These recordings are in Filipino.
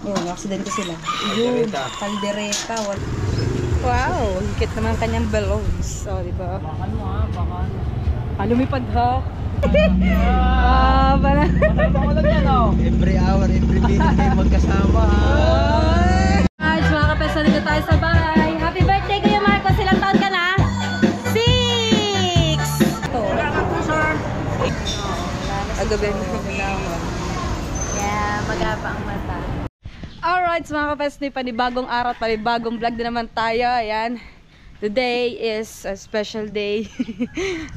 Oh, aksidente sila. Yun, kaldereta. Wow, higit naman kanyang balloons. Oh, diba? Bakan mo ha, bakan. Lumipad ha. Para. Every hour, every minute kayo magkasama ha. Guys, mga kapesa, dito tayo sa bahay. Happy birthday Kuya Marcos. Ilang taon ka na? 6! Agabi na naman. Yeah, magapa ang mata. Alright, mga kapesni, panibagong araw, panibagong vlog na naman tayo. Ayan. Today is a special day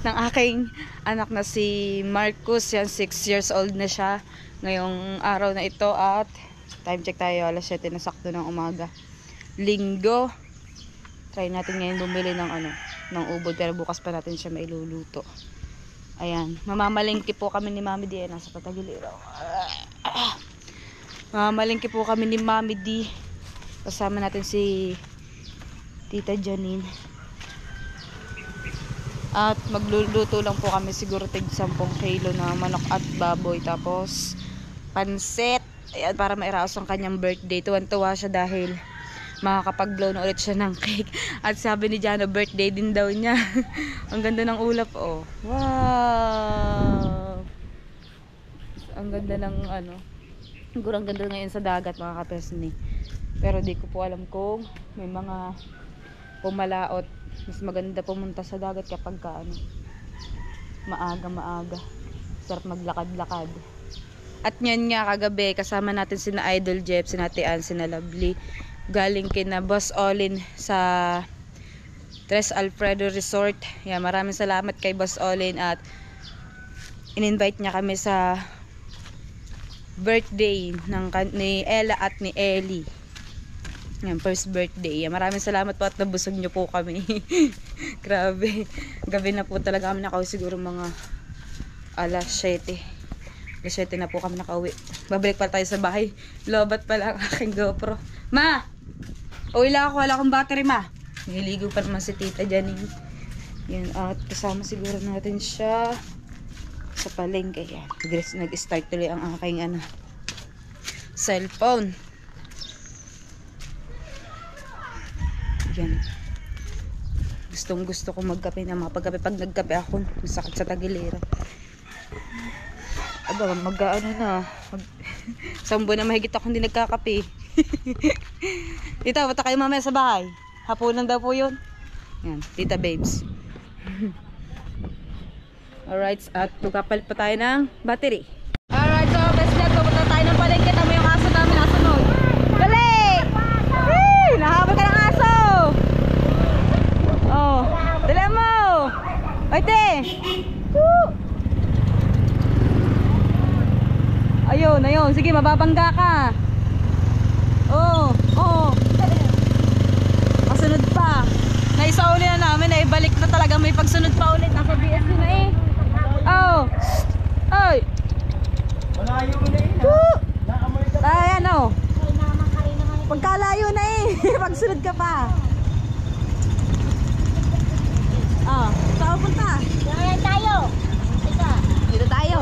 ng aking anak na si Marcus. Yan, 6 years old na siya ngayong araw na ito. At time check tayo, alas 7 na sakto ng umaga. Linggo. Try natin ngayon bumili ng ubod, pero bukas pa natin siya mailuluto. Ayan, mamamalingki po kami ni Mami D. Nasa patagiliro. Mamamalingki po kami ni Mami D. Kasama natin si Tita Janine. At magluluto lang po kami siguro tig 10 kilo na manok at baboy. Tapos pansit. Ayan, para mairaos ang kanyang birthday. Tuwan-tuwa siya dahil makakapag-blow na ulit siya ng cake. At sabi ni Jano, birthday din daw niya. Ang ganda ng ulap, oh. Wow! Ang ganda ng siguro ang ganda ngayon sa dagat, mga kapesni. Pero di ko po alam kung may mga pumalaot. Mas maganda pumunta sa dagat kapag maaga. Sarap maglakad-lakad. At yan nga, kagabi kasama natin sina Idol Jeff, sina Tian, sina Lovely. Galing kina Boss Olin sa Tres Alfredo Resort. Yan, maraming salamat kay Boss Olin at in-invite niya kami sa birthday ni Ella at ni Ellie. Yan, first birthday. Yan, maraming salamat po at nabusog niyo po kami. Grabe. Gabi na po talaga kami nakauwi, siguro mga alas 7. Alas 7 na po kami nakauwi. Babalik pa tayo sa bahay. Lobat pala ang aking GoPro. Ma! Uwi lang ako, wala akong battery, ma. Niligo pa naman si Tita Janine. Yan, at kasama siguro natin siya sa palengke. Yan, nag-start tuloy ang aking cellphone. Yan. Gustong gusto ko magkape na mapagkape. Pag nagkape ako, masakit sa tagiliran. Aba, sambo na mahigit ako hindi nagkakape. Tita, bata kayo mamaya sa bahay. Hapunan daw po yun. Yan, Tita Babes. Alright, at tukapalit pa tayo ng battery. Alright, so best friend, pupunta tayo ng palengke. Tama yung aso namin nasunod. Dali! Hey! Nahabol ka ng aso! Oh, dali mo! Oite! Ayun. Sige, mababangga ka. Oh. Pasunod pa. Naisauli na namin, naibalik na talaga, may pagsunod pa ulit. Nasa BSC na eh. Oh. Oy. Malayo mo na yun ha. Ayan oh. Pagkalayo na eh. Pagsunod ka pa. Oh, saan punta? Ayan tayo. Dito tayo.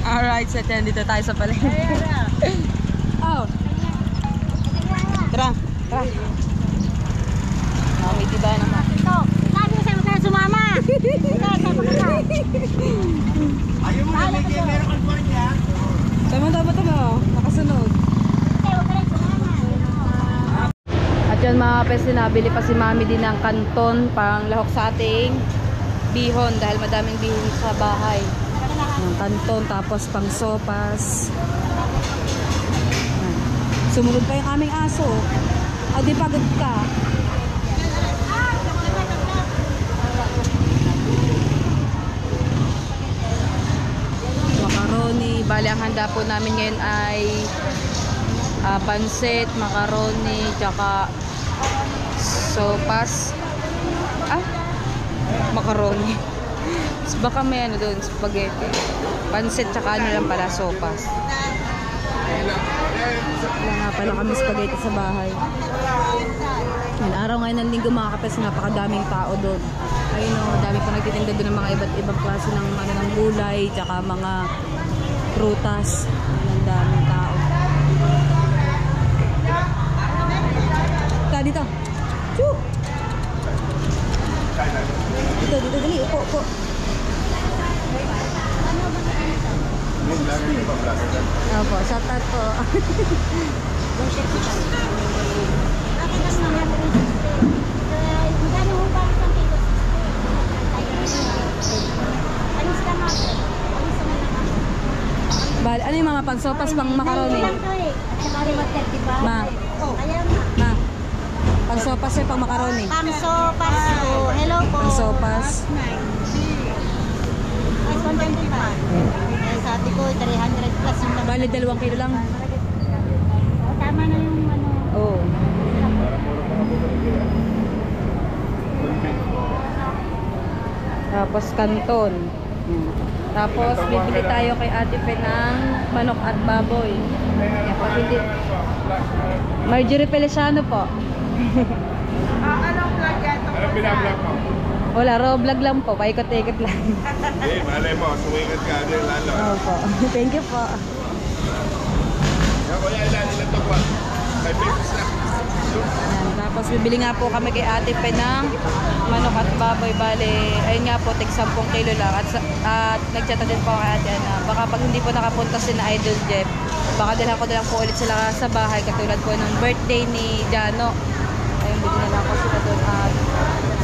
Alright, so dito tayo sa palengke. Oh. Tara. May diba naman. Ito, sabi ko sa'yo, huwag sumama. Ayaw mo na may meron kang board niya. Tama mo. Nakasunod. Huwag ka rin sumama. At yun mga kapes, nabili pa si Mami din ng kanton pang lahok sa ating bihon dahil madaming bihon sa bahay. Ng kanton, tapos pang sopas. Sumunod pa yung aming aso. Di pagod ka. Macaroni. Bali ang handa po namin ngayon ay pansit, macaroni, tsaka sopas. Macaroni. Baka may doon, spaghetti. Pansit, tsaka lang pala, sopas. Wala nga pala kami spaghetti sa bahay. Yan, araw ngayon ng linggo mga kapes, napakadaming tao doon. Ayun o, dami pa nagtitinda doon ng mga iba't ibang klase ng, ano, ng gulay, tsaka mga prutas. Ang daming tao. Dito. Choo! Dito, dali. Upo. Opo, shout out po. Bali, ano yung mga pansopas pang macaroni? Ma. Ma. Pansopas yung pang macaroni. Pangsopas po. Hello po. Pansopas. Mas 125. Sabi ko, 300 plus yung laman. Bali, 2 kilo lang. Tama na yung ano. Oo. Tapos kanton. Tapos bibili tayo kay Ate Pe ng manok at baboy. Yan po, hindi. Marjorie Feliciano po. Anong vlog yan? Anong binablog mo? Wala, raw vlog lang po. Paikot-ikot lang. Eh, malay mo, sumikat ka din lalo. Opo. Thank you po. Yan, kuya, ilan to po? 5 pesos lang. Ayan, tapos bibili nga po kami kay Ate Pe ng manok at baboy. Bale, ayun nga po, tig 10 kilo lang. At nagchat din po kay Ate Ana. Baka pag hindi po nakapunta si na Idol Jeff, baka dalhan ko na lang po ulit sila sa bahay. Katulad po ng birthday ni Jano. Ayun, bili na lang po sila doon. At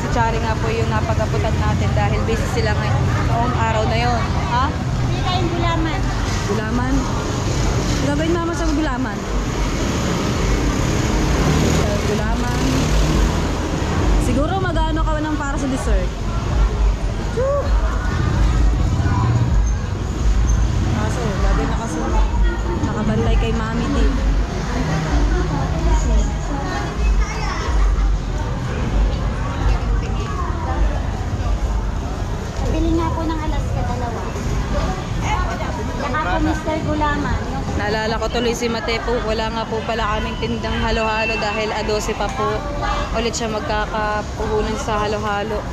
si Chari nga po yung napag-abutan natin dahil busy sila ngayong araw na yon. Ha? Hindi tayong gulaman. Gulaman? Gagawin mama sa gulaman. Gulaman. Siguro mag-ano ka ng para sa dessert. Woo! Kaso, lagi nakasunod. Nakabantay kay Mami D. Bili nga po ng Alaska, dalawa. Saka po Mr. Gulaman. Naalala ko tuloy si Mate po, wala nga po pala kaming tindang halo-halo dahil A12 pa po ulit siya magkakapuhunan sa halo-halo.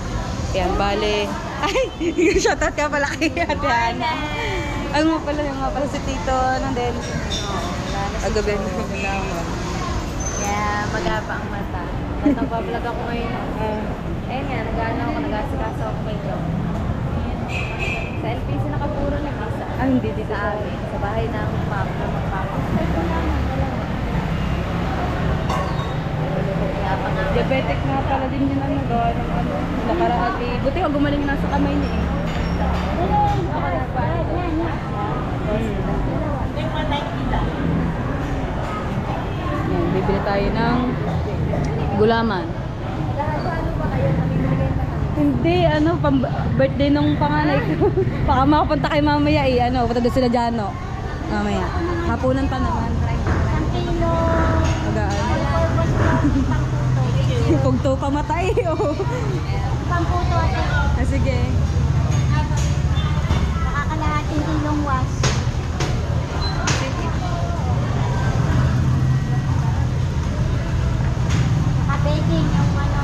Yan, bale. Ay, shoutout ka pala kay Ate Ana. Ay, nga pala, yung nga pala si Tito, ano din. Agabi. Yeah, magapa ang mata. Nagpa-vlog ako ngayon. Ayun nga, nag-ano ako, nag-asikaso ako kay Joe. Sa LPC nakapuro na isa. Ah, hindi dito Sa amin, sa bahay ng map na magpapa. Diabetic nga pala din yun ano, gawa ng ano. Nakaraan buti ka gumaling na sa kamay niya eh. Ako na pa. Yan, bibili tayo ng gulaman. Hindi, ano, birthday nung panganay ko. Baka makapunta kay mamaya eh, ano, punta doon sila Jano. Mamaya. Hapunan pa naman. Isang kilo. Magaan. Pugto pa matay, oh. Pamputo at Ah, sige. nakakalahating kilong was. Naka-baking yung ano.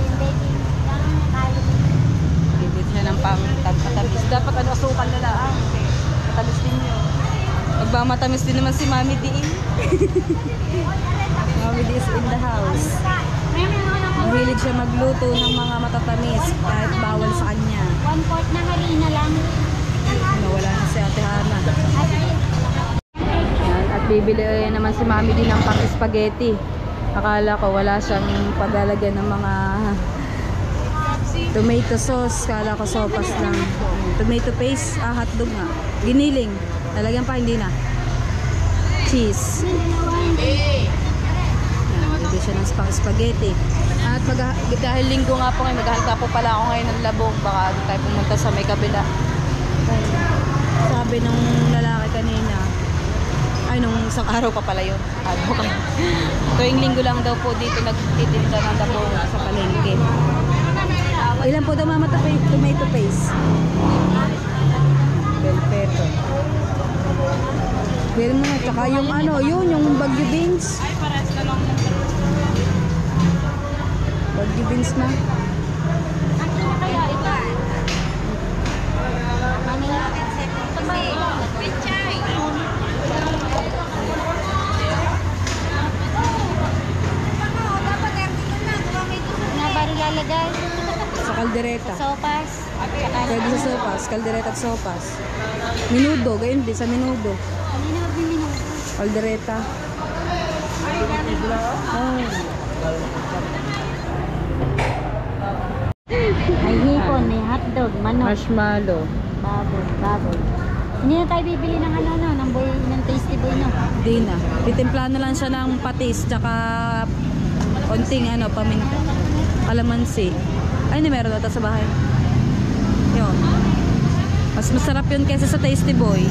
Yung baking. Yung kayo. Bibili siya ng pang-matamis. Dapat ano, asukal na lang. Matamis din yun. Magmamatamis din naman si Mami D. Mami D is in the house. Mahilig siya magluto ng mga matatamis kahit bawal sa kanya. 1/4 ng harina lang. Nawala na si Ate Hana. At Yan, at bibili naman si Mami din ng pang-spaghetti. Akala ko wala siyang paglalagyan ng mga tomato sauce. Akala ko sopas lang. Tomato paste, hotdog nga. Giniling. Lalagyan pa, hindi na. Cheese. Yan, bibili siya ng spaghetti. At dahil linggo nga po ngayon, maghahalka po pala ako ngayon ng labong. Baka tayo pumunta sa may kabila. Sabi nung lalaki kanina, ay nung isang araw pa pala yun. Tuwing linggo lang daw po dito nagtitinda ng labong sa palengke. Ilan po daw mama tomato paste? Bell pepper. Meron mo na, tsaka yung ano, yung bagyo beans. Bagyo beans na. lalagay. Sa kaldereta. Sopas. Pwede sa sopas, kaldereta at sopas. Minudo, gayon din sa minudo. Kaldereta. Oh. May hipon, may hotdog, manok, Marshmallow. baboy. Hindi na tayo bibili ng ng tasty boy, no? Di na. Titimpla na lang siya ng patis, tsaka konting paminta. Kalamansi. Ay, hindi meron ito sa bahay. Yun. Mas masarap yun kaysa sa tasty boy.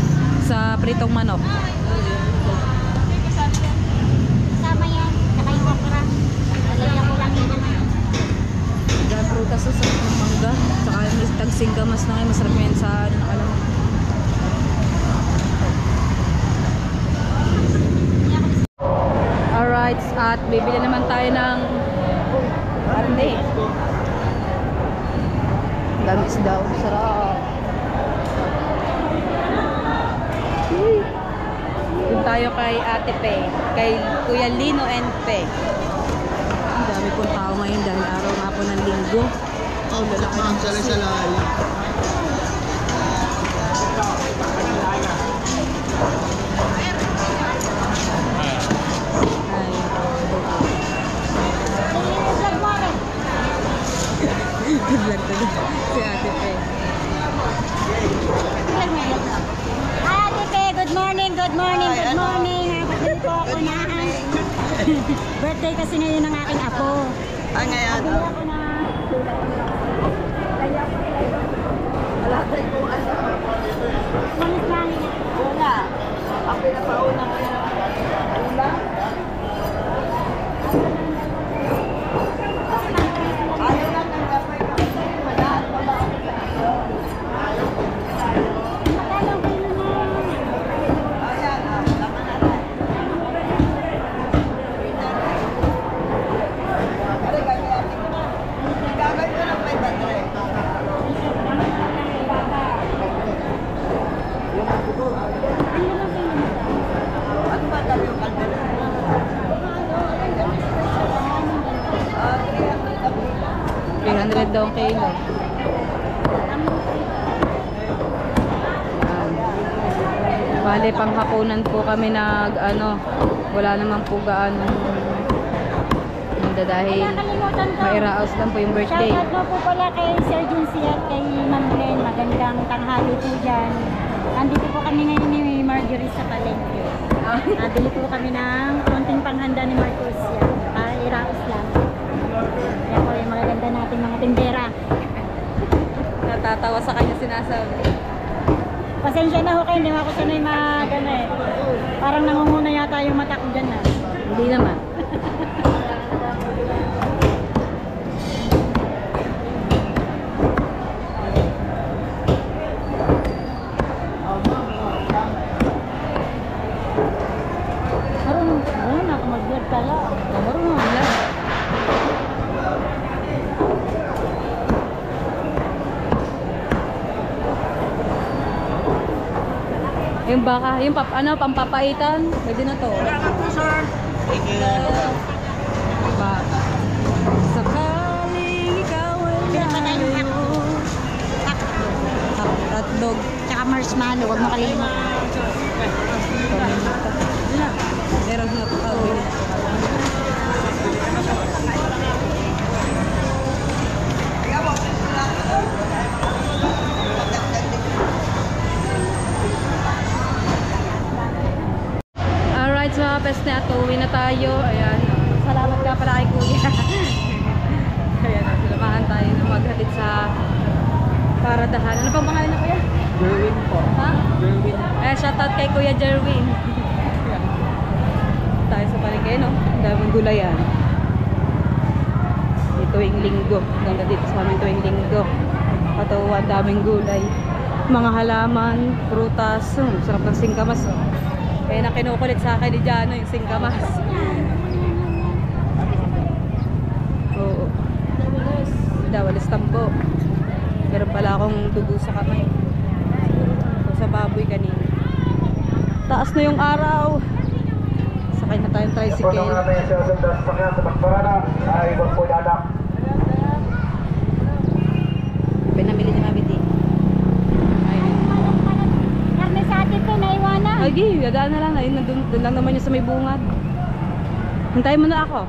Sa pritong manok. Sama yan, saka yung okra. Lalagyan ko lang yun naman. Dahil prutas sa sarap ng mangga. Tsaka yung tagsinggamas na kayo. Masarap yan sa alam mo. Alright, at bibili naman tayo ng karne. Damis daw. Sarap. Doon tayo kay Ate Pe. Kay Kuya Lino and Pe. Ang dami pong tao ngayon dahil araw nga po ng linggo. Oh, lalaki ng Salay-salay. Vlog na si Ate Pe. Hi Ate Pe, good morning. Good morning. Happy po ako na. Birthday kasi ngayon ng aking apo. Ngayon. Bili ako na. Wala tayo kung Manis lang. Una. Ang pinapauna ko na ulam. Ayaw lang ng gapay kasi malaan mo lang. Magkano kayo na? Ayan, tama na lang. Ano gagawin ko? Gagawin ko ng 500. Ano ba dami yung kaldera? 300 daw ang kilo. Bale, panghapunan po kami wala naman po gaano dahil Nakalimutan ko. mairaos lang po yung birthday. Shoutout mo po pala kay Sir Junsi at kay Ma'am Len. Magandang tanghali po dyan. Andito po kami ngayon ni Marjorie sa palengke. Nabili po kami ng konting panghanda ni Marcos yan. Iraos lang. Kaya po yung magaganda natin mga tindera. Natatawa sa kanya sinasabi. Pasensya na ho kayo, hindi ako sanay parang nangunguna yata yung mata ko dyan na. Hindi naman. Marunong ako mag-vlog pala. Marunong lang. Yung baka, yung pampapaitan, pwede na to. Thank you. Baka. Sakaling ikaw ay layo. Hotdog. Tsaka marshmallow, huwag mo kalimutan. Meron na po kami. Alright, so best na ito. Uwi na tayo. Ayan. Salamat ka pala kay Kuya. Ayan, sinamahan tayo na maghatid sa paradahan. Ano pang pangalan na Kuya? Jerwin po. Ha? Jerwin. Shoutout kay Kuya Jerwin. Tayo sa palengke, no? Ang daming gulayan. Tuwing linggo. Ganda dito sa amin tuwing linggo. Katawa, daming gulay. Mga halaman, prutas. Sarap ng singkamas. Oh. Kaya na kinukulit sa akin ni Jano yung singkamas. Oo. Dawalis tampo. Meron pala akong dugo sa kamay. Sa baboy kanina. Taas na yung araw. Sakay na tayong tricycle. Sige, dadaan na lang. Ayun, doon lang naman yung sa may bungad. Hintayin mo na ako.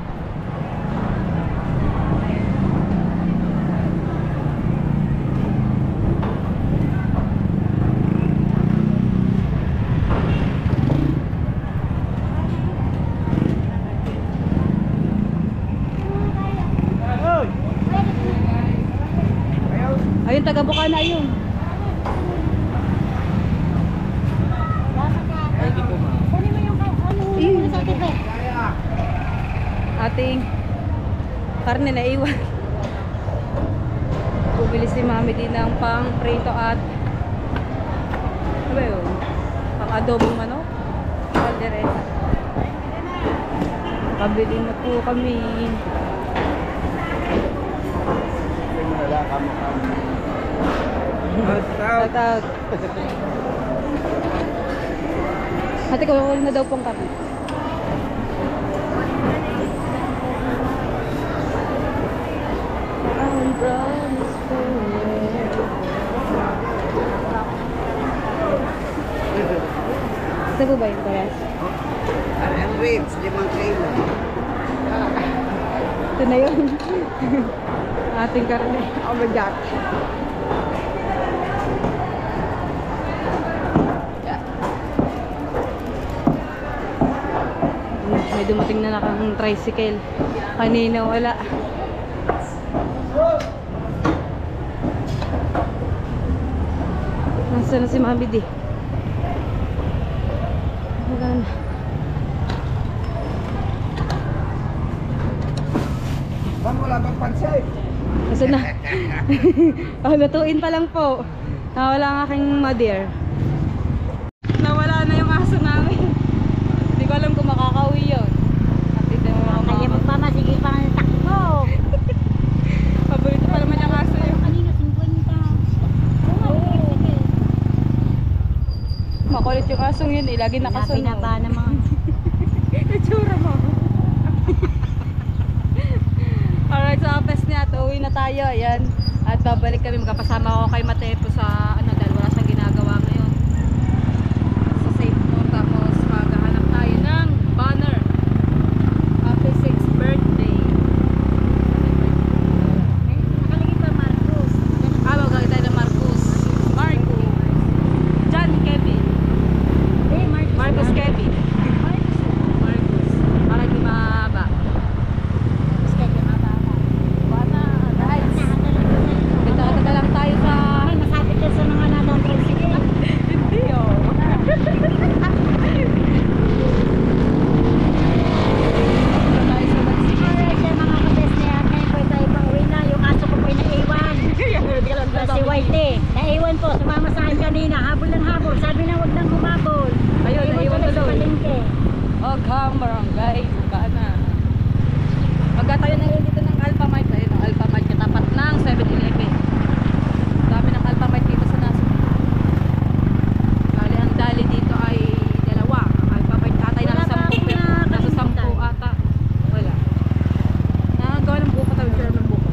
Ayun, taga Bukana yun. Kunin mo yung ano sa tipe. Ating karne na iwan. Bumili si Mami din ng pang prito at ano ba yun? Pang adobong manok. Kaldereta. Kabili na po kami. Shout out. Ate, kawawal na daw pong kami. Ito po ba yung pares? Ang ribs, 5 kilo. Ito na yun. Ating karne. Oh my God. May dumating na nakang tricycle. Kanina wala. Nasaan na si Mami di? Wala na. Ma'am, wala bang pansit? Nasaan na? Oh, lutuin pa lang po. Nawala ang aking mother. Nawala na yung aso namin. Hindi ko alam kung makakauwi yun. Kaya magmamasigil pa ng takbo. Paborito pa naman yung aso yun. Kanina 50. Makulit yung asong yun eh. Lagi nakasunod. Pinaba naman. Itsura mo. Alright, so apes niya. Uwi na tayo. Ayan. At babalik kami. Magkapasama ako kay Matepo sa ano dahil wala siyang ginagawa ngayon. Sa safe mo. Tapos maghahanap tayo ng banner. Happy 6th birthday. Nakalagay pa Marcos. Magkakita tayo ng Marcos. Marco. John Kevin. Marcos Kevin. Marcos. Para di mahaba. Ito lang tayo sa... Masakit ka sa mga nadang tricycle. Hindi oh. Alright, yan mga kabes na yan. Ngayon po tayo pang uwi na. Yung aso ko po ay naiwan. Si Whitey. Naiwan po. Sumama sa akin kanina. Habol ng habol. Sabi na huwag nang humabol. Ayun, naiwan tuloy sa tuloy. palengke. Ogham Barangay. Bukana. Magkatayo na yun dito ng Alpha Mart. Ayun ang Alpha Mart katapat ng 7-Eleven. Dami ng Alpha Mart dito sa Nasib. Bali, ang dali dito ay dalawa. Ang Alpha Mart atay Wala nasa pa akong 10. Nasa 10 ata. Wala. Nakagawa ng buko tayo. Share ng buko.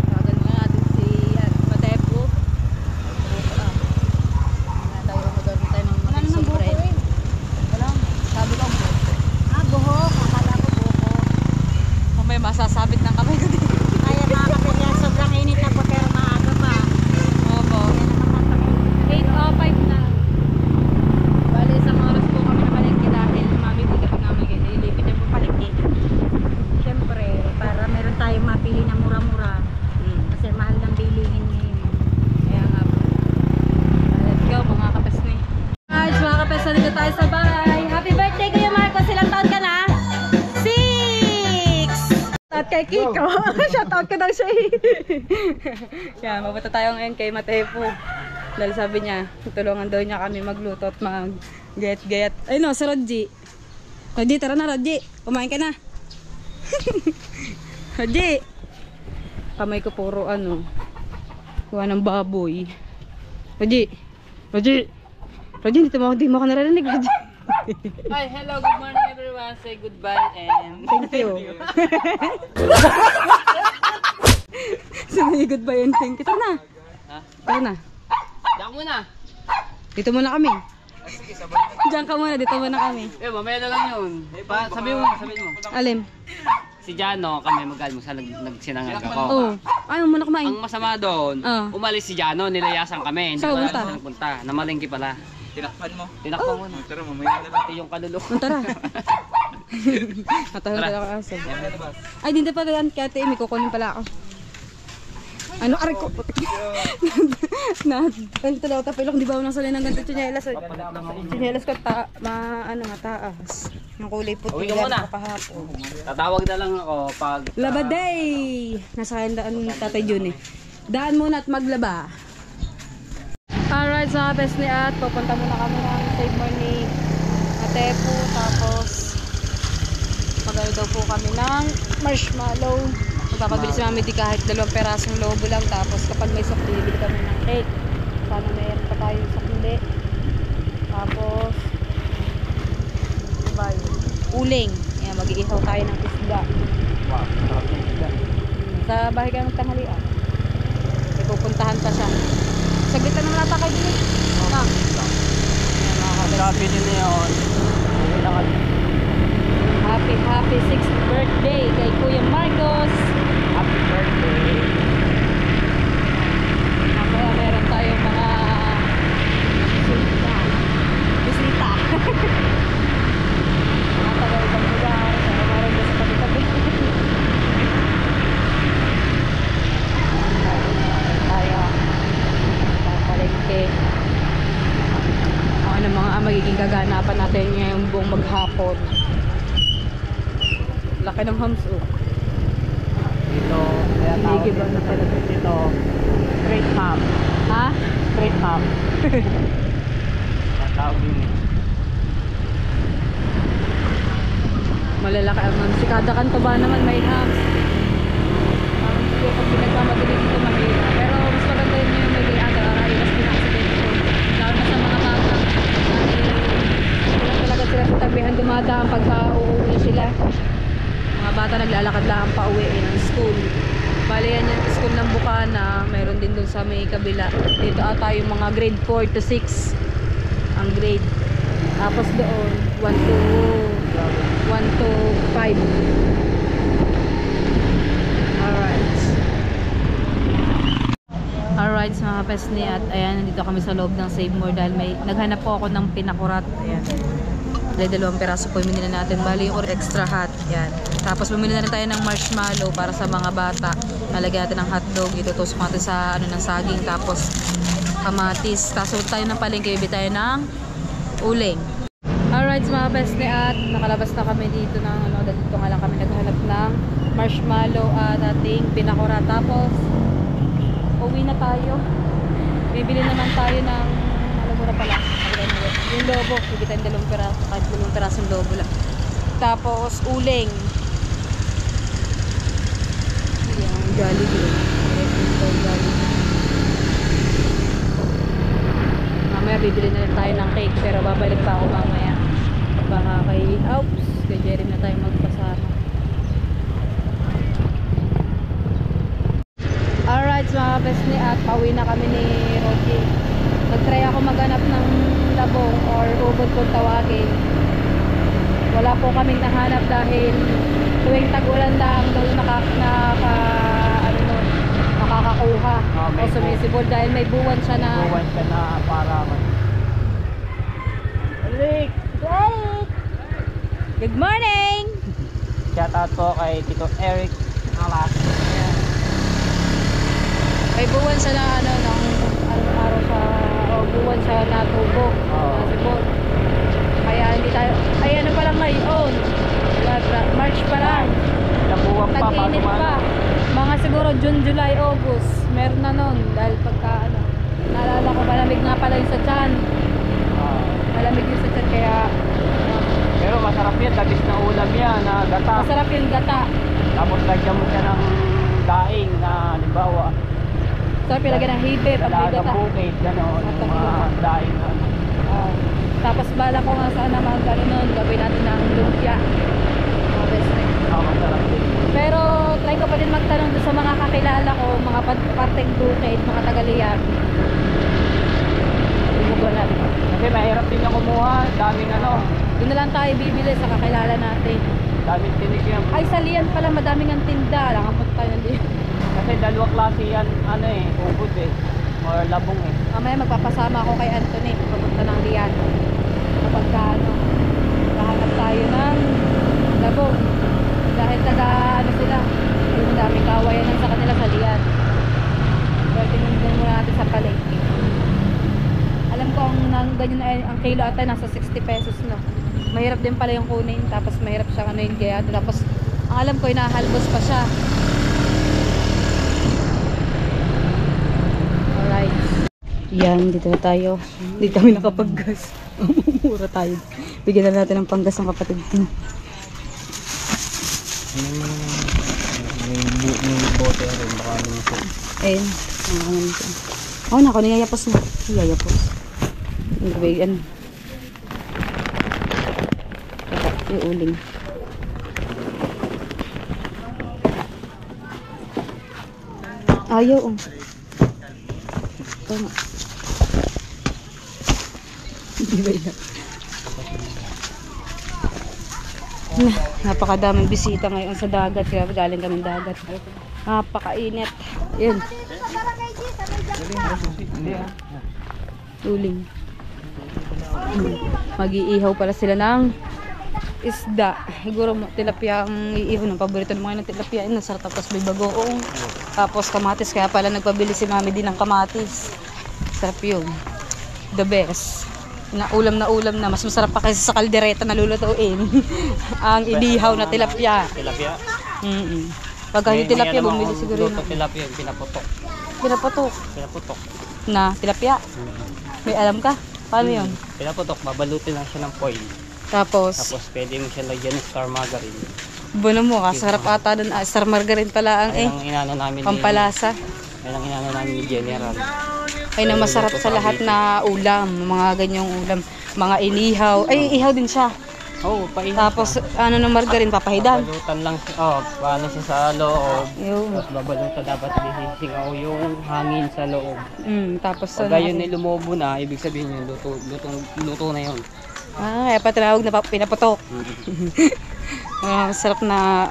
Tawagan mo natin si Matepo. Buko ah. Tayo magawin tayo ng Wala namang buko sombrero. eh. Wala. Sabi ko buko. Buhok. Akala ko buko. Mamaya masasabit ng kamay ko dito. Kaya mga kabes yan. Sobrang init na po pero maaga pa. Opo. 8:05 na. Bali, isang oras po kami na palengke dahil mami po kapag namin kayo. Nilipit niya po palengke. Siyempre, para meron tayong mapili na mura-mura. Kasi mahal ng bilihin ngayon. Kaya nga po. Let's go mga kapesni. Guys, mga kapesni, dito tayo sa bahay. Happy birthday Kuya Marcos. Ilang taon ka na? 6! At kay Kiko. Shoutout ko daw siya eh. Yan, mapunta tayo ngayon kay Matepo. Dahil sabi niya, tutulungan daw niya kami magluto at mag-gayat-gayat. Ay no, si Rodji. Rodji, tara na Rodji. Kumain ka na. Rodji. Kamay ko puro ano. Kuha ng baboy. Rodji. Rodji. Rodji, hindi mo ako narinig, Rodji. Hi, hello, good morning everyone. Say goodbye and Thank you. Sabi goodbye and thank you. Tara na. Tara na. Diyan muna. Dito muna kami. Diyan ka muna, dito muna kami. Mamaya na lang yun. Sabihin mo. Alim? Si Jano, kami mag-almusal, nagsinangag ako. Oo. Ayaw muna kumain. Ang masama doon, umalis si Jano, nilayasan kami. Hindi Saan pala punta? nagpunta. Namalengke pala. Tinakpan mo. Tinakpan mo na. Tara, mamaya na lang. Pati yung kaluluwa. Tara. Matahol ka ako aso. Ay, hindi pala yan. Kaya ate, may kukunin pala ako. Ano, aray ko. Ganito daw, tapilok. Di ba ako nang salin ng ganito tsinelas? Tsinelas ko, mataas. Yung kulay puti. Uwi ka muna. Kahapon. Tatawag na lang ako pag... Labaday! Nasa akin daan Tatay Jun eh. Daan muna at maglaba. Alright, sa best ni At, pupunta muna kami ng Save More ni Atepo. Tapos, magano daw po kami ng marshmallow. Magpapabili si Mami di kahit 2 perasong lobo lang. Tapos, kapag may sukli, bili kami ng cake. Sana mayroon pa tayo sukli. Tapos, diba yun? Uling. Ayan, mag-iihaw tayo ng isda. Sa bahay kayo magtanghalian. May pupuntahan pa siya. Saglit lang ng lata kayo din. Sabi nila yun. Happy 6th birthday kay Kuya Marcos. Happy birthday. Mamaya meron tayong mga bisita. Mga taga-ibang lugar. Meron din sa tabi-tabi. Tayo. Papalengke. Ano mga magiging kaganapan natin ngayong buong maghapon. Laki ng hams oh. Dito, kaya tawag Hindi ba na talaga? dito, straight ham. Ha? Straight ham. Kaya tawag yun. Malalaki ang hams. Si kada kanto ba naman may hams. Sige, pag pinagmamadali dito mahirap. Pero mas maganda yun yung may aga. Mas pinaksidente ko. Lalo na sa mga bata. Wala talaga sila sa tabihan dumadaan pagka uuwi sila. Mga bata naglalakad lang pa uwi ng school. Bali yan yung school ng Bukana. Mayroon din dun sa may kabila. Dito ata yung mga grade 4 to 6 ang grade. Tapos doon 1 to 5. Alright mga pesni, at ayan, nandito kami sa loob ng Save More dahil may naghanap po ako ng pinakurat. Ayan. Dahil 2 piraso po yung minili natin. Bali yung extra hot. Ayan. Tapos bumili na rin tayo ng marshmallow para sa mga bata. Nalagyan natin ng hotdog. Itutusok natin sa ng saging. Tapos kamatis. Tapos tayo ng palengke. Bibili tayo ng uling. Alright mga pesni, at nakalabas na kami dito ng dito nga lang kami naghanap ng marshmallow at ating pinakurat. Tapos uwi na tayo. Bibili naman tayo ng mura pala. Yung lobo, bibitan 2 piraso, kahit 2 pirasong lobo lang. Tapos uling. Yung Jollibee. Mamaya bibili na rin tayo ng cake, pero babalik pa ako mamaya. Baka kay Jerry na tayo magpasama. Alright mga pesni, at pauwi na kami ni Rocky. Nag-try ako maghanap ng labong or ubod kung tawagin. Wala po kaming nahanap dahil tuwing tag-ulan lang daw nakakakuha o sumisibol dahil may buwan siya na para Rick! Good morning! shout out po kay Tito Eric Alas. May buwan siya na ng araw sa buwan siya natubo. Nasibol. Kaya hindi tayo, ay ano pa lang ngayon, March pa lang, tag-init pa, mga siguro June, July, August meron na nun dahil pagka naalala ko malamig nga pala yung sa tiyan. Malamig yung sa tiyan, kaya Pero masarap yan, labis na ulam yan na gata. masarap yung gata. Tapos lagyan mo siya ng daing na halimbawa Sarap yung lagyan ng hibe pag may dalagang gata. bukid, gano'n, yung mga daing na Tapos bala ko nga sana mga nun, gawin natin ng lumpia. Mga best friend. masarap din. Pero try ko pa din magtanong doon sa mga kakilala ko, mga parteng bukid, mga tagaliyag. Umugo natin. Kasi mahirap din yung kumuha. Daming ano. Doon na lang tayo bibili sa kakilala natin. Daming tinik yan. Ay, sa Lian pala madaming ang tinda. Nakapunta tayo ng Lian. Kasi dalawa klase yan. Ano eh. Ubod eh. Or labong eh. Mamaya magpapasama ako kay Anthony. Papunta ng Lian. Kapag ano, kahanap tayo ng labong. Dahil taga ano sila. Yung daming kawayan sa kanila sa Lian. Pero tingnan muna natin sa palengke. Alam ko ang ganyan ay ang kilo ata nasa 60 pesos no. Mahirap din pala yung kunin tapos mahirap siyang ano yun kaya tapos ang alam ko inahalbos pa siya. Alright. Yan, dito na tayo. Hindi kami nakapaggas. Mura tayo. Bigyan na natin ng panggas ng kapatid ko. May bote rin. Baka lumusok. Ayun. Oh, nako, niyayapos na. Niyayapos. Ano? Yung uling. Ayaw, oh. Tama. Hindi ba yan? Napakadaming bisita ngayon sa dagat. Kaya galing kami dagat. Napakainit. Yun. Uling. Mag-iihaw pala sila ng isda. Siguro tilapia ang iihaw ng paborito ng mga ng tilapia. Nasarap tapos may bagoong. Tapos kamatis. Kaya pala nagpabili si mami din ng kamatis. Sarap yun. The best. Na ulam na. Mas masarap pa kasi sa kaldereta na lulutuin. Ang inihaw na tilapia. Tilapia? Pagka yung tilapia, bumili siguro yun. Tilapia, pinaputok. Pinaputok. Na tilapia? May alam ka? Paano yun? Pinaputok, babalutin lang siya ng foil. Tapos Pwede mo siya lagyan ng star margarine. buno mo, kasarap ata doon. Star margarine pala ang Ang inano namin pampalasa. Yan ang inano namin ni General. Ay na masarap sa lahat na ulam. Mga ganyang ulam. Mga inihaw. Ay, ihaw din siya. Oo, painit. Tapos, ano ng margarine, papahidan. Babalutan lang siya. Paano siya sa loob. Yun. Tapos babalutan dapat hihingaw yung hangin sa loob. Tapos, Pag yun ay lumobo na, ibig sabihin yun, luto na yun. kaya pa tinawag na pinaputok. Masarap na,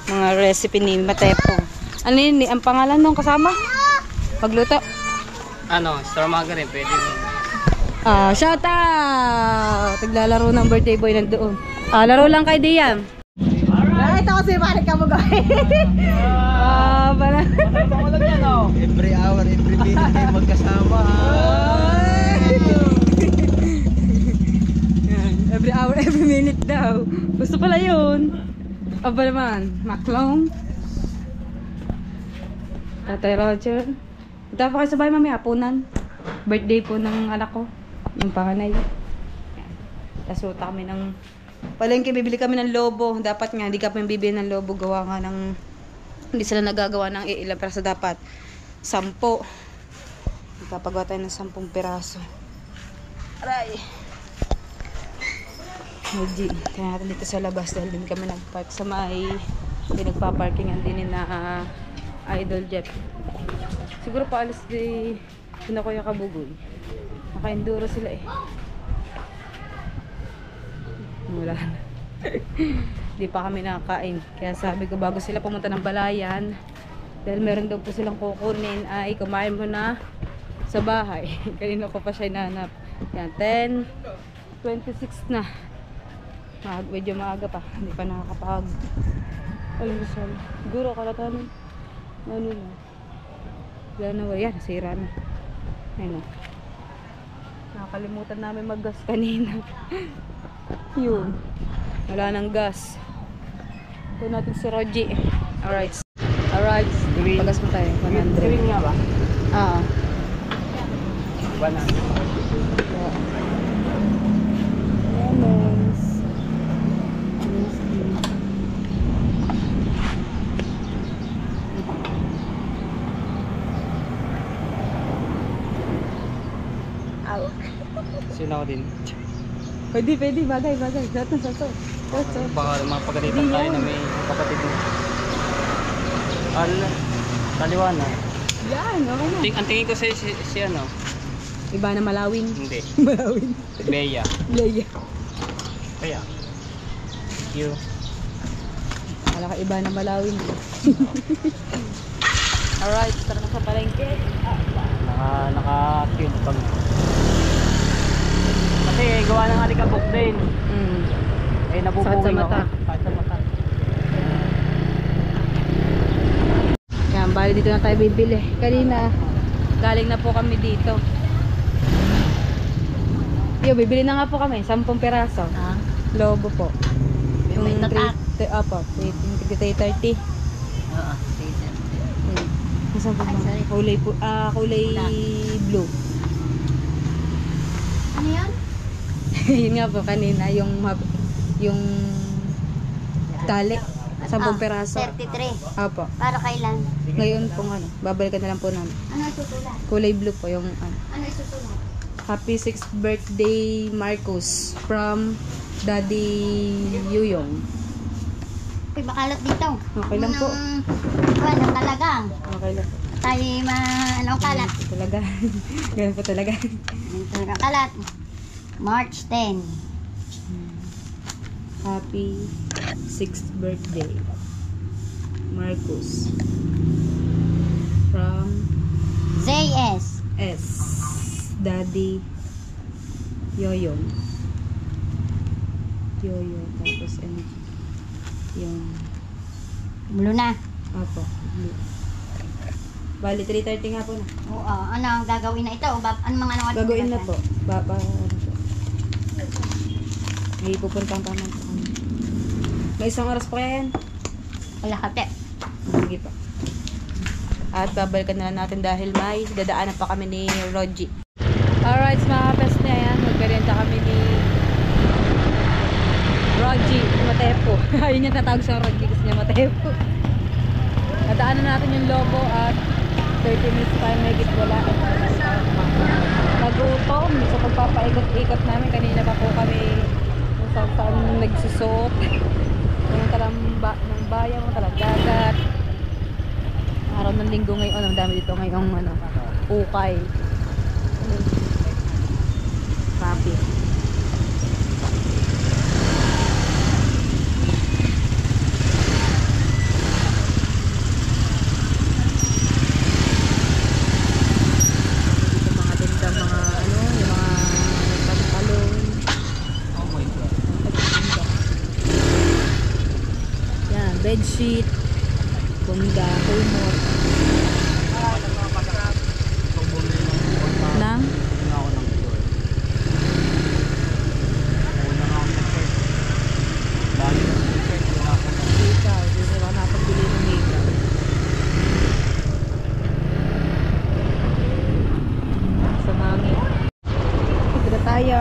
mga recipe ni Matepo. Ano yun, ang pangalan nung kasama? Pagluto. Star margarine, pwede mo. Shout out! Naglalaro ng birthday boy nandoon. Laro lang kay Diam. Ito kasi balik ka mo gawin. Bala. Every hour, every minute ay magkasama. Every hour, every minute daw. Gusto pala yun. Aba naman, Maklong. Tatay Roger. Punta pa kayo sa bahay mamaya, hapunan. Birthday po ng anak ko. Yung panganay. Tapos uta kami ng palengke, bibili kami ng lobo. Dapat nga, hindi kami bibili ng lobo. Gawa nga ng, hindi sila nagagawa ng ilang peraso dapat. 10. Magpapagawa tayo ng 10 peraso. Aray! Medyo, kaya natin dito sa labas dahil din kami nagpark sa may pinagpaparkingan din na Idol Jeep. Siguro paalis di na Kuya Kabugoy. Naka-enduro sila eh. Wala na. Di pa kami nakakain. Kaya sabi ko bago sila pumunta ng Balayan, dahil meron daw po silang kukunin, ay kumain mo na sa bahay. Kanina ko pa siya inanap. Yan, 10:26 na. Medyo maaga pa. Hindi pa nakakapag almusal. Siguro kalatanan. Ano na. Wala na. Yan, nasira na. Ayun na. Nakakalimutan namin mag-gas kanina. Yun. Wala nang gas. Ito natin si Roji. Alright. Alright. Pagas mo tayo. 100. Green nga ba? Oo. 100. Lemons. Sinaw din. Pwede. Bagay. Lahat na sa to. Baka mapagalitan tayo na may kapatid mo. Kaliwa na. Yan, okay na. Ang tingin ko si ano, Iba na Malawin. Hindi. Malawin. Leia. Leia. Kaya. You. Wala ka iba na Malawin. Alright, tara na sa palengke. Naka-cute pag. Kasi gawa ng alikabok din. Eh, nabubuhay Sakit sa mata. Sakit sa mata. Yan, bali dito na tayo bibili. Kanina, galing na po kami dito. Yo, bibili na nga po kami, 10 piraso. Lobo po. Yung may tatak. Opo, 330. Oo, Saan po ba? Kulay po, kulay blue. ano yun? Yun nga po kanina, yung tali. 10 piraso. 33. Opo. Para kailan? Ngayon pong babalikan na lang po namin. Ano isusulat? Kulay blue po yung ano. Ano isusulat? Happy 6th birthday, Marcos, from Daddy Yuyong. Uy, makalat dito. Okay lang po. Wala talagang. Okay lang po. Tayo anong kalat? Talaga. Ganun po talaga. Talagang kalat. March 10. Happy 6th birthday, Marcos, from JS. S. Daddy Yoyong. Yoyo, tapos and yung Blue na. apo, blue. Bali, 3:30 nga po na. Oo, ano ang gagawin na ito? O ano mga ano? Gagawin na po. Ano po. May pupuntahan pa naman po kami. May 1 oras pa kaya yan. Wala kate. Sige pa. At babalikan na lang natin dahil may dadaanan pa kami ni Roji. Alright, mga kapes na yan. Magperienta kami ni Roji Matepo. Ayun yung tatawag sa Roji kasi niya Matepo. Dadaanan natin yung logo at 30 minutes tayo may wala. Nag-utom sa pagpapaikot-ikot namin. Kanina pa po kami kung saan nagsusuot. Ng bayan, ng talagagat. Araw ng linggo ngayon. Ang dami dito ngayong ukay. Papi. Bedsheet, bunda, kumot. Nang? Ikaw, hindi mo na pagbili ng makeup. Sa mangin. Ito na tayo.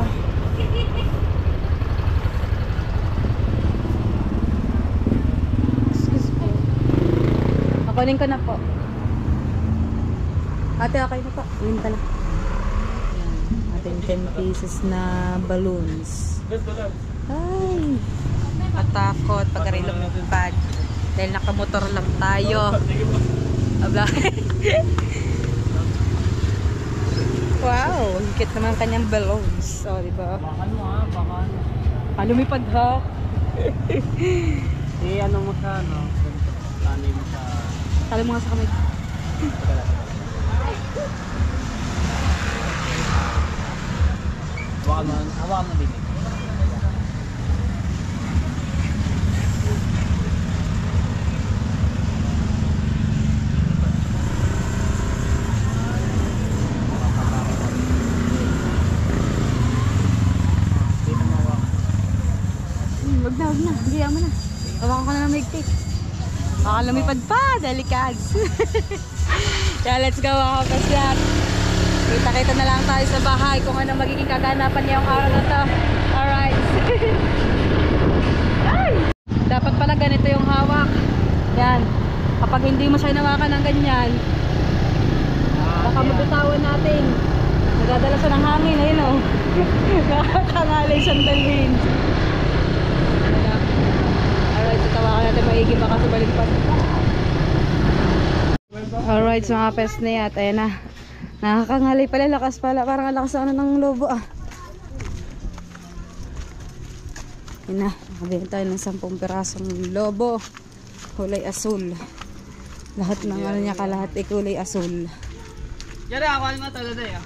Kunin ko na po. Ate, okay na po. Kunin ka na. Ayan. Ating 10 pieces na balloons. Ay! Matakot pag lumipad. Dahil nakamotor lang tayo. Aba. Wow! Higit naman kanyang balloons. O, diba? Baka ano ha, baka ano. Lumipad ha? Eh, ano mo sa ano? Tanay mo sa... Talo mo nga sa kamay. Hawa mo din. Wag na. Hiya mo na. Hawakan ko na ng magtik. Baka lumipad pa. Delicads. Kaya let's go mga kapasyak. Kita-kita na lang tayo sa bahay kung ano magiging kaganapan ngayong araw na to. Alright. Ay! Dapat pala ganito yung hawak. Yan. Kapag hindi mo siya hinawakan ng ganyan, baka mabitawan natin. Nagdadala siya ng hangin. Ayun o. Nakakangalay siyang dalhin. Alright, tatawakan natin maigi baka sa balimpad. Alright, so mga pes na yan. Ayan na. Nakakangalay pala, lakas pala. Parang ang lakas ano ng lobo ah. Yun na, nakabili tayo ng 10 pirasong lobo. Kulay asul. Lahat ng ano niya kalahat ay kulay asul. Yari, ako mo talaga eh.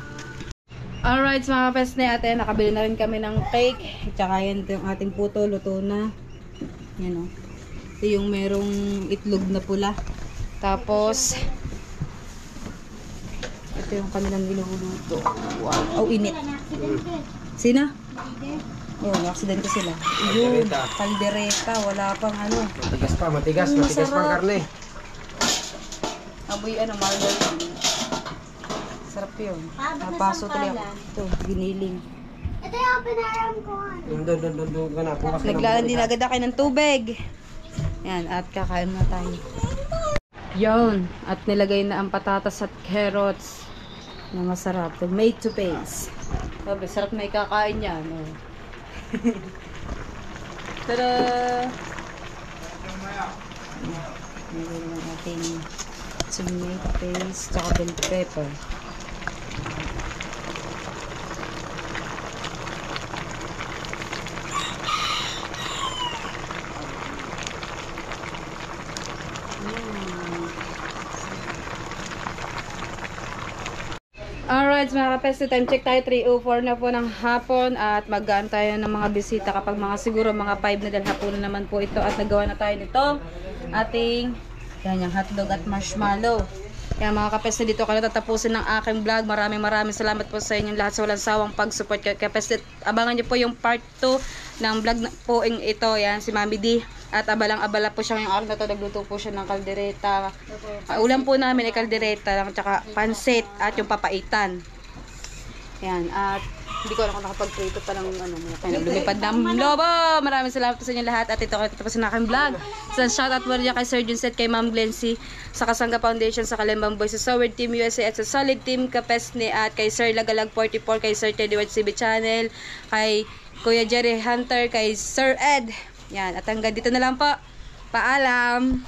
Alright, mga kapes na ate, nakabili na rin kami ng cake. Tsaka yan, ito yung ating puto, luto na. Yan o. Ito yung merong itlog na pula. Tapos, ito yung kanilang niluluto. Wow. Oh, init. Sina? Yun, aksidente sila. Yun, kaldereta. Wala pang ano. Matigas pa, matigas pa ang karne. Amoy ano, marble. Sarap yun. Napaso tuloy ako. Ito, giniling. Ito yung pinaram ko. Doon ka na. Naglalan din agad ako ng tubig. Yan, at kakain na tayo. Yun, at nilagay na ang patatas at carrots na masarap. Made to pace. Sabi, sarap na ikakain yan. Oh. Tada! Nilagay na ating tomato paste, tsaka bell pepper. Alright, mga kapeste, time check tayo. 3:04 na po ng hapon at mag-gaan tayo ng mga bisita kapag mga siguro mga 5 na dahil hapon na naman po ito at nagawa na tayo nito ating yan, yung hotdog at marshmallow. Kaya mga kapeste, dito ka na tatapusin ng aking vlog. Maraming salamat po sa inyong lahat sa walang sawang pag-support. Kaya kapeste, abangan nyo po yung part 2 ng vlog po ito. Yan, si Mami D. At abalang-abala po siya ngayong araw na to. Nagluto po siya ng kaldereta. Ulam po namin ay kaldereta, tsaka pansit at yung papaitan. Yan, at hindi ko alam kung nakapag-prito pa ng ano, lumipad ng lobo. Maraming salamat po sa inyo lahat. At ito ko tapos na aking vlog. Sa shoutout mo rin kay Sir Junset, kay Ma'am Glency, sa Kasangga Foundation, sa Kalembang Boys, sa Soward Team USA, at sa Solid Team Kapesne, at kay Sir Lagalag 44, kay Sir Teddy White CB Channel, kay Kuya Jerry Hunter, kay Sir Ed. Yan, at hanggang dito na lang po. Paalam!